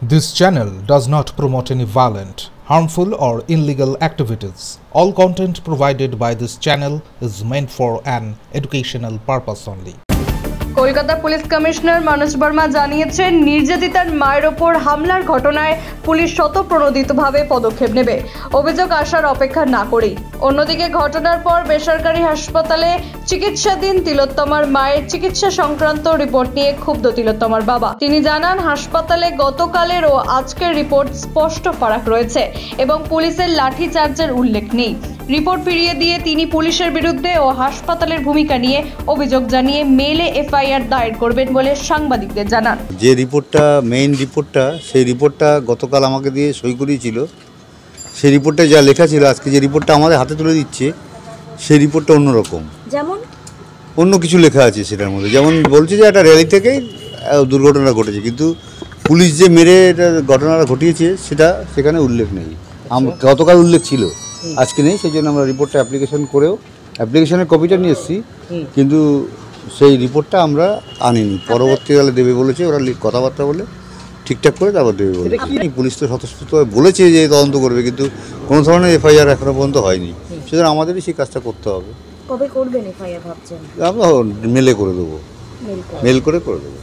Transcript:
This channel does not promote any violent, harmful or illegal activities. All content provided by this channel is meant for an educational purpose only. Kolkata police commissioner Manas Barma জানিয়েছেন নির্যাতিতার মায়ের ওপর হামলার ঘটনায় police স্বতঃপ্রণোদিতভাবে পদক্ষেপ নেবে, অভিযোগ আসার অপেক্ষা না করেই। অন্যদিকে ঘটনার পর বেসরকারি হাসপাতালে চিকিৎসাধীন তিলোত্তমার মায়ের চিকিৎসা সংক্রান্ত রিপোর্ট নিয়ে ক্ষুব্ধ তিলোত্তমার বাবা। তিনি জানান, হাসপাতালে গতকালের ও আজকের রিপোর্ট স্পষ্ট ফারাক রয়েছে এবং পুলিশের লাঠিচার্জের উল্লেখ নেই। রিপোর্ট ফিরিয়ে দিয়ে তিনি পুলিশের বিরুদ্ধে ও হাসপাতালের ভূমিকা নিয়ে অভিযোগ জানিয়ে মেলে এফআইআর দায়ের করবেন বলে সাংবাদিকদের জানান। যে রিপোর্টটা মেইন রিপোর্টটা, সেই রিপোর্টটা গতকাল আমাকে দিয়ে সই করিয়েছিল। সেই রিপোর্টে যা লেখা ছিল, আজকে যে রিপোর্টটা আমাদের হাতে তুলে দিচ্ছে সেই রিপোর্টটা অন্যরকম, যেমন অন্য কিছু লেখা আছে সেটার মধ্যে। যেমন বলছে যে একটা র্যালি থেকেই দুর্ঘটনা ঘটেছে, কিন্তু পুলিশ যে মেরে এটা ঘটনাটা ঘটিয়েছে সেটা সেখানে উল্লেখ নেই। গতকাল উল্লেখ ছিল, আজকে নেই। সেই জন্য আমরা রিপোর্টটা অ্যাপ্লিকেশনের কপিটা নিয়ে এসেছি, কিন্তু সেই রিপোর্টটা আমরা আনিনি। পরবর্তীকালে দেবে বলেছে, ওরা কথাবার্তা বলে ঠিকঠাক করে তারপর দেবে বলে। পুলিশ তো স্বতঃস্ফূর্ত বলেছে যে তদন্ত করবে, কিন্তু কোনো ধরনের এফআইআর এখনো পর্যন্ত হয়নি। সুতরাং আমাদেরই সেই কাজটা করতে হবে। কবে করবেন এফআইআর ভাবছেন? আমরা মেলে করে দেবো, মেল করে দেবো।